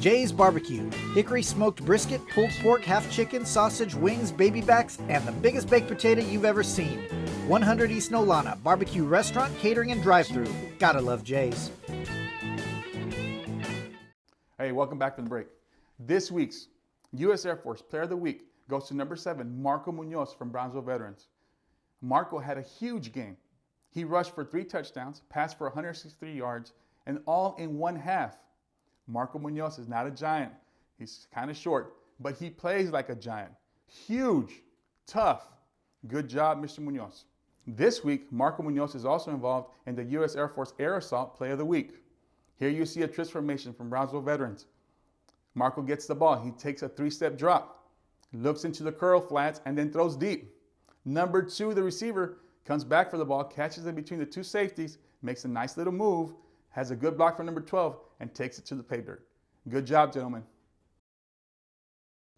Jay's Barbecue. Hickory smoked brisket, pulled pork, half chicken, sausage, wings, baby backs, and the biggest baked potato you've ever seen. 100 East Nolana, barbecue restaurant, catering, and drive-thru. Gotta love Jay's. Hey, welcome back from the break. This week's U.S. Air Force Player of the Week goes to number 7, Marco Munoz from Brownsville Veterans. Marco had a huge game. He rushed for 3 touchdowns, passed for 163 yards, and all in one half. Marco Munoz is not a giant. He's kind of short, but he plays like a giant. Huge, tough. Good job, Mr. Munoz. This week, Marco Munoz is also involved in the U.S. Air Force Air Assault Play of the Week. Here you see a twist formation from Brownsville Veterans. Marco gets the ball. He takes a 3-step drop, looks into the curl flats, and then throws deep. Number 2, the receiver, comes back for the ball, catches it between the 2 safeties, makes a nice little move, has a good block from number 12, and takes it to the pay dirt. Good job, gentlemen.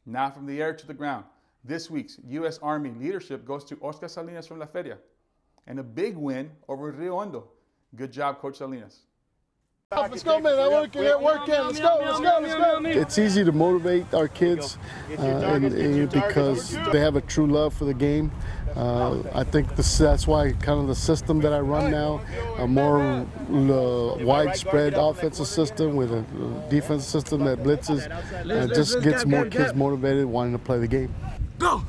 Now from the air to the ground. This week's U.S. Army leadership goes to Oscar Salinas from La Feria, and a big win over Rio Hondo. Good job, Coach Salinas. Let's go, man. I want to get work in. Let's go. It's easy to motivate our kids because they have a true love for the game. I think that's why kind of the system that I run now, a more widespread offensive system with a defensive system that blitzes, just gets more kids motivated wanting to play the game. Go!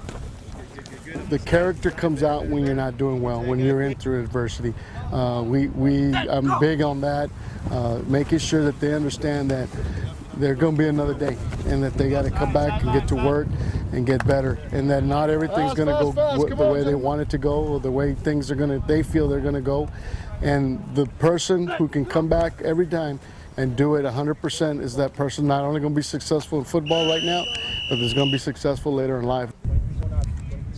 The character comes out when you're not doing well, when you're in through adversity. I'm big on that, making sure that they understand that there's going to be another day and that they got to come back and get to work and get better, and that not everything's going to go the way they want it to go or the way things are going to, they feel they're going to go. And the person who can come back every time and do it 100% is that person not only going to be successful in football right now, but is going to be successful later in life.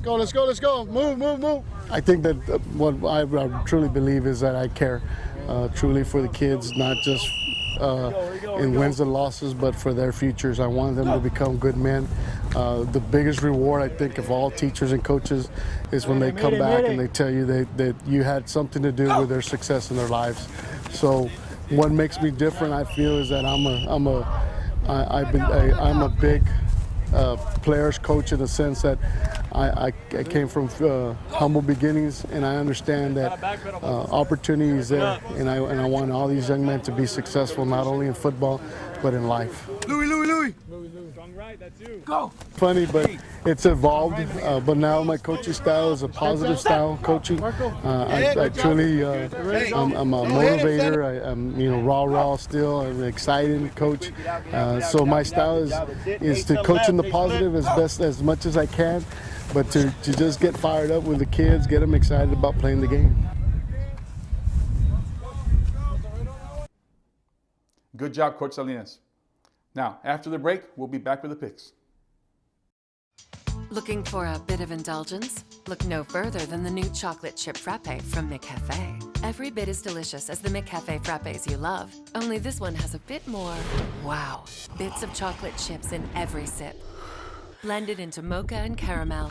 Let's go. Move. I think that what I truly believe is that I care truly for the kids, not just in wins and losses, but for their futures. I want them to become good men. The biggest reward, I think, of all teachers and coaches is when they come back and they tell you that you had something to do with their success in their lives. So what makes me different, I feel, is that I'm a big players coach in the sense that I came from humble beginnings, and I understand that opportunity is there, and I want all these young men to be successful not only in football but in life. Louis. Strong right, that's you. Go. Funny, but it's evolved. But now my coaching style is a positive style coaching. I truly, I'm a motivator. I'm raw still. I'm an exciting coach. So my style is to coach in the positive as much as I can, but to just get fired up with the kids, get them excited about playing the game. Good job, Coach Salinas. Now, after the break, we'll be back with the picks. Looking for a bit of indulgence? Look no further than the new chocolate chip frappe from McCafe. Every bit as delicious as the McCafe frappes you love, only this one has a bit more wow. Bits of chocolate chips in every sip. Blended into mocha and caramel,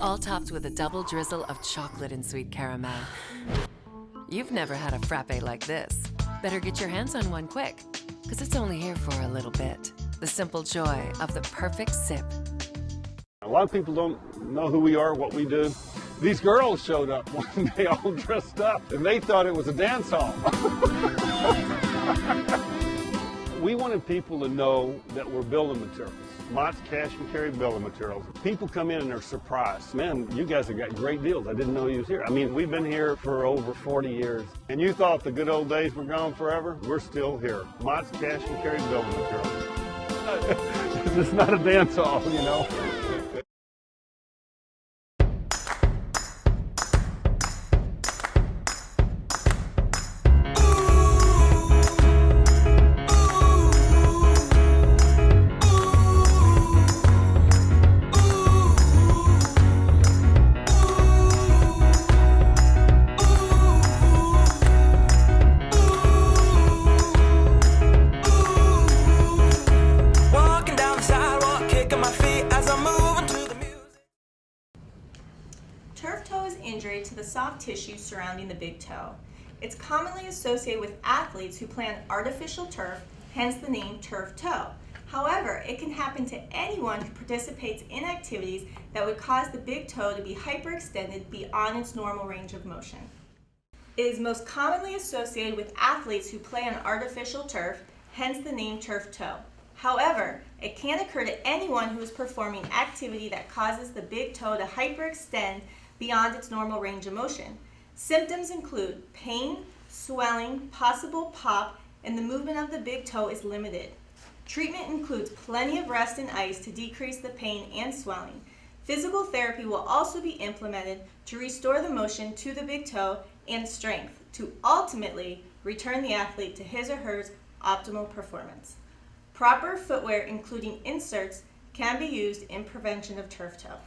all topped with a double drizzle of chocolate and sweet caramel. You've never had a frappe like this. Better get your hands on one quick, because it's only here for a little bit. The simple joy of the perfect sip. A lot of people don't know who we are, what we do. These girls showed up one day all dressed up, and they thought it was a dance hall. We wanted people to know that we're building materials. Mott's cash and carry building materials. People come in and they're surprised. Man, you guys have got great deals. I didn't know you was here. I mean, we've been here for over 40 years. And you thought the good old days were gone forever? We're still here. Mott's cash and carry building materials. It's not a dance hall, you know. Injury to the soft tissue surrounding the big toe. It's commonly associated with athletes who play on artificial turf, hence the name turf toe. However, it can happen to anyone who participates in activities that would cause the big toe to be hyperextended beyond its normal range of motion. It is most commonly associated with athletes who play on artificial turf, hence the name turf toe. However, it can occur to anyone who is performing activity that causes the big toe to hyperextend beyond its normal range of motion. Symptoms include pain, swelling, possible pop, and the movement of the big toe is limited. Treatment includes plenty of rest and ice to decrease the pain and swelling. Physical therapy will also be implemented to restore the motion to the big toe and strength to ultimately return the athlete to his or her optimal performance. Proper footwear, including inserts, can be used in prevention of turf toe.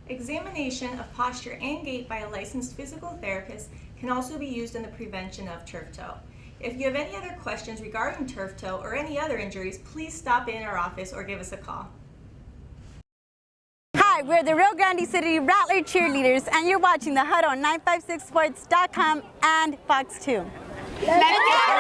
Examination of posture and gait by a licensed physical therapist can also be used in the prevention of turf toe. If you have any other questions regarding turf toe or any other injuries, please stop in our office or give us a call. Hi, we're the Rio Grande City Rattler cheerleaders, and you're watching the Huddle on 956sports.com and Fox 2. Let's go!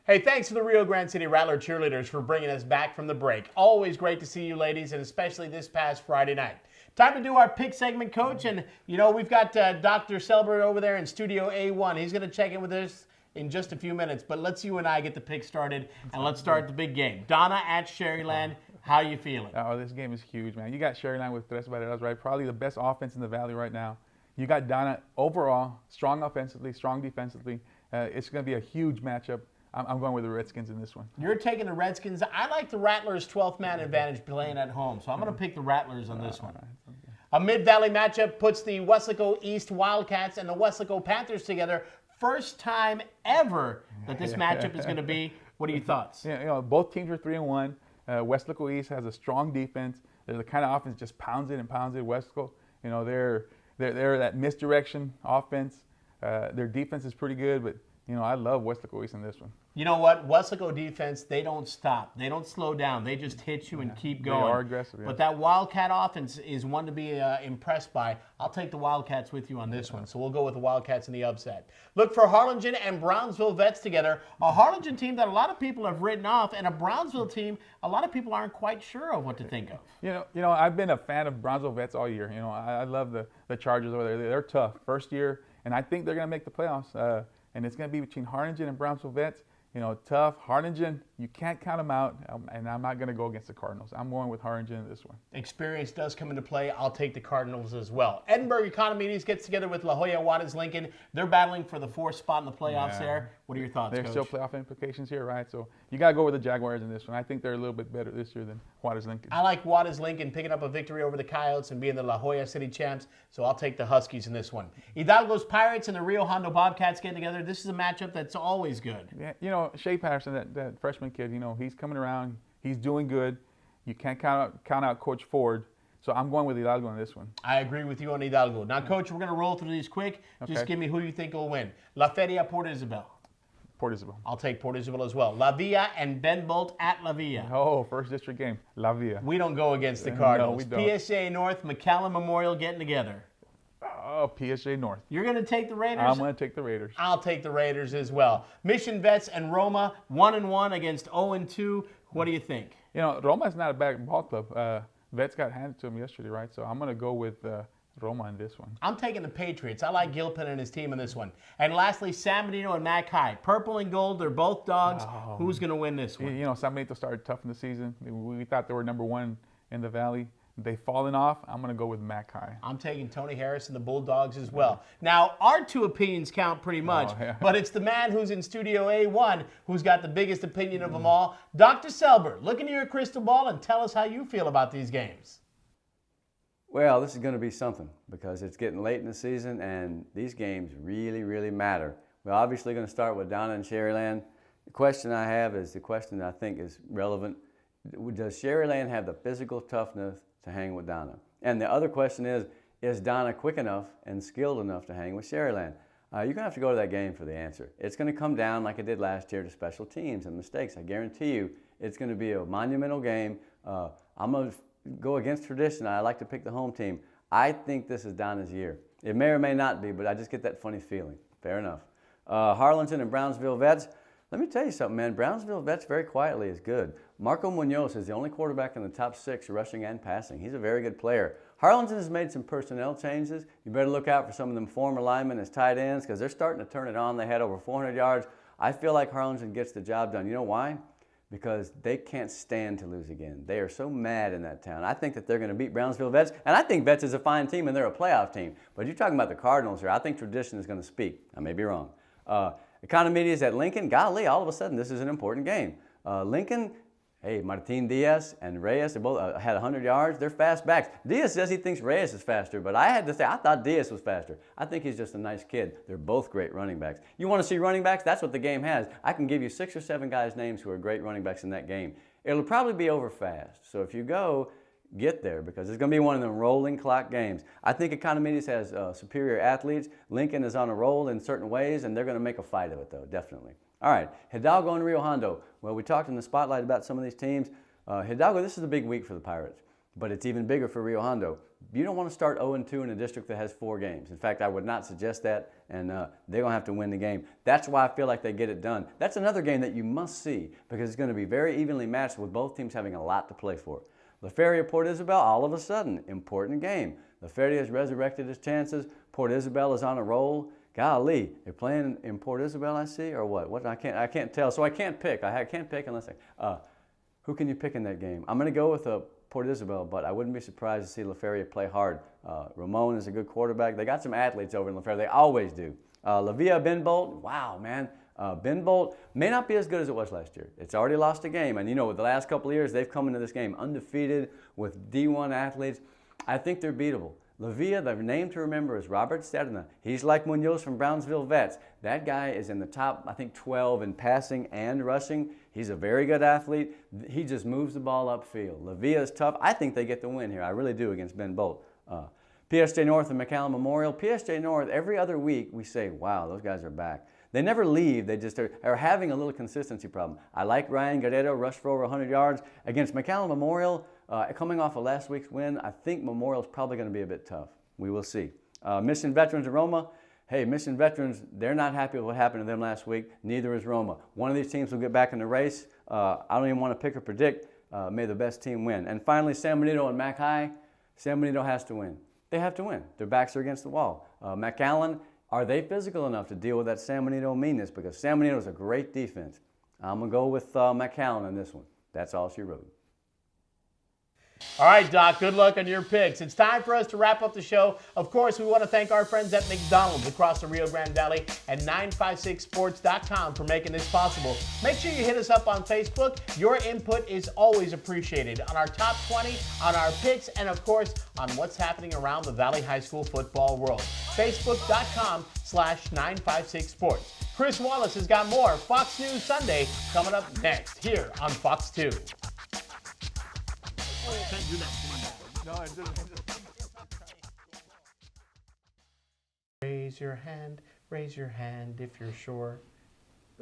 Hey, thanks to the Rio Grande City Rattler cheerleaders for bringing us back from the break. Always great to see you ladies, and especially this past Friday night. Time to do our pick segment, Coach, and you know we've got Dr. Selber over there in Studio A1. He's going to check in with us in just a few minutes, but let's you and I get the pick started, and let's start the big game. Donna at Sherryland, how you feeling? Oh, this game is huge, man. You got Sherryland with Tres Barreras, right? Probably the best offense in the Valley right now. You got Donna overall, strong offensively, strong defensively. It's going to be a huge matchup. I'm going with the Redskins in this one. You're taking the Redskins. I like the Rattlers' 12th man advantage playing at home, so I'm going to pick the Rattlers on this one. A Mid-Valley matchup puts the Weslaco East Wildcats and the Weslaco Panthers together. First time ever that this matchup is going to be. What are your thoughts? Yeah, you know, both teams are 3-1. Weslaco East has a strong defense. They're the kind of offense just pounds it and pounds it. Weslaco, you know, they're that misdirection offense. Their defense is pretty good, but you know, I love Weslaco East in this one. You know what? Weslaco defense, they don't stop. They don't slow down. They just hit you and keep going. They are aggressive, yeah. But that Wildcat offense is one to be impressed by. I'll take the Wildcats with you on this one, so we'll go with the Wildcats in the upset. Look for Harlingen and Brownsville Vets together. A Harlingen team that a lot of people have written off, and a Brownsville team a lot of people aren't quite sure of what to think of. You know, I've been a fan of Brownsville Vets all year. You know, I love the Chargers over there. They're tough. First year, and I think they're going to make the playoffs. And it's going to be between Harlingen and Brownsville Vets. You know, tough. Harlingen, you can't count them out, and I'm not going to go against the Cardinals. I'm going with Harlingen in this one. Experience does come into play. I'll take the Cardinals as well. Edinburgh Economies gets together with La Jolla Juarez Lincoln. They're battling for the fourth spot in the playoffs there. What are your thoughts, There's Coach? still playoff implications here, right? So you got to go with the Jaguars in this one. I think they're a little bit better this year than Juarez Lincoln. I like Juarez Lincoln picking up a victory over the Coyotes and being the La Jolla City champs, so I'll take the Huskies in this one. Hidalgo's Pirates and the Rio Hondo Bobcats getting together. This is a matchup that's always good. Yeah, you know, Shea Patterson, that freshman kid, you know, he's coming around. He's doing good. You can't count out Coach Ford. So I'm going with Hidalgo on this one. I agree with you on Hidalgo. Now, Coach, we're going to roll through these quick. Okay. Just give me who you think will win. La Feria, Port Isabel. Port Isabel. I'll take Port Isabel as well. La Villa and Ben Bolt at La Villa. Oh, first district game. La Villa. We don't go against the Cardinals. No, we don't. PSA North, McCallum Memorial getting together. Oh, PSA North. You're going to take the Raiders? I'm going to take the Raiders. I'll take the Raiders as well. Mission Vets and Roma, 1-1 against 0-2. What do you think? You know, Roma's not a bad ball club. Vets got handed to him yesterday, right? So I'm going to go with Roma in this one. I'm taking the Patriots. I like Gilpin and his team in this one. And lastly, San Benito and Mac High. Purple and gold, they're both dogs. Oh. Who's going to win this one? You know, San Benito started tough in the season. We thought they were number one in the Valley. They've fallen off. I'm going to go with Mac High. I'm taking Tony Harris and the Bulldogs as well. Now, our two opinions count pretty much, but it's the man who's in Studio A1 who's got the biggest opinion of them all. Dr. Selber, look into your crystal ball and tell us how you feel about these games. Well, this is going to be something because it's getting late in the season and these games really, really matter. We're obviously going to start with Donna and Sherryland. The question I have is the question that I think is relevant. Does Sherryland have the physical toughness to hang with Donna? And the other question is Donna quick enough and skilled enough to hang with Sherryland? You're going to have to go to that game for the answer. It's going to come down like it did last year to special teams and mistakes. I guarantee you it's going to be a monumental game. I'm going to go against tradition. I like to pick the home team. I think this is Donna's year. It may or may not be, but I just get that funny feeling. Fair enough. Harlingen and Brownsville Vets. Let me tell you something, man. Brownsville Vets very quietly is good. Marco Munoz is the only quarterback in the top 6 rushing and passing. He's a very good player. Harlingen has made some personnel changes. You better look out for some of them former linemen as tight ends because they're starting to turn it on. They had over 400 yards. I feel like Harlingen gets the job done. You know why? Because they can't stand to lose again. They are so mad in that town. I think that they're going to beat Brownsville Vets, and I think Vets is a fine team and they're a playoff team. But you're talking about the Cardinals here. I think tradition is going to speak. I may be wrong. Economides at Lincoln. Golly, all of a sudden this is an important game. Lincoln, hey, Martin Diaz and Reyes, they both had 100 yards. They're fast backs. Diaz says he thinks Reyes is faster, but I had to say I thought Diaz was faster. I think he's just a nice kid. They're both great running backs. You want to see running backs? That's what the game has. I can give you 6 or 7 guys' names who are great running backs in that game. It'll probably be over fast. So if you go, get there because it's going to be one of them rolling clock games. I think Economides has superior athletes. Lincoln is on a roll in certain ways, and they're going to make a fight of it, though, definitely. All right, Hidalgo and Rio Hondo. Well, we talked in the spotlight about some of these teams. Hidalgo, this is a big week for the Pirates, but it's even bigger for Rio Hondo. You don't want to start 0-2 in a district that has 4 games. In fact, I would not suggest that, and they're going to have to win the game. That's why I feel like they get it done. That's another game that you must see because it's going to be very evenly matched with both teams having a lot to play for. La Feria, Port Isabel, all of a sudden, important game. La Feria has resurrected his chances. Port Isabel is on a roll. Golly, they're playing in Port Isabel, I see, or what? What? I can't tell, so I can't pick. I can't pick unless who can you pick in that game? I'm going to go with Port Isabel, but I wouldn't be surprised to see La Feria play hard. Ramon is a good quarterback. They got some athletes over in La Feria. They always do. La Villa, Ben Bolt, wow, man. Ben Bolt may not be as good as it was last year. It's already lost a game, and you know, with the last couple of years, they've come into this game undefeated with D1 athletes. I think they're beatable. La Villa, the name to remember is Robert Stedna. He's like Munoz from Brownsville Vets. That guy is in the top, I think, 12 in passing and rushing. He's a very good athlete. He just moves the ball upfield. La Villa is tough. I think they get the win here. I really do against Ben Bolt. PSJ North and McAllen Memorial. PSJ North, every other week we say, wow, those guys are back. They never leave. They just are having a little consistency problem. I like Ryan Guerrero, rushed for over 100 yards. Against McAllen Memorial, coming off of last week's win, I think Memorial's probably going to be a bit tough. We will see. Mission Veterans and Roma. Hey, Mission Veterans, they're not happy with what happened to them last week. Neither is Roma. One of these teams will get back in the race. I don't even want to pick or predict. May the best team win. And finally, San Benito and Mac High. San Benito has to win. They have to win. Their backs are against the wall. McAllen, are they physical enough to deal with that San Benito meanness? Because San Benito is a great defense. I'm going to go with McAllen on this one. That's all she wrote. All right, Doc, good luck on your picks. It's time for us to wrap up the show. Of course, we want to thank our friends at McDonald's across the Rio Grande Valley and 956sports.com for making this possible. Make sure you hit us up on Facebook. Your input is always appreciated on our top 20, on our picks, and of course, on what's happening around the Valley High School football world. Facebook.com/956sports. Chris Wallace has got more Fox News Sunday coming up next here on Fox 2. Can't do that. No, I didn't. Raise your hand if you're sure.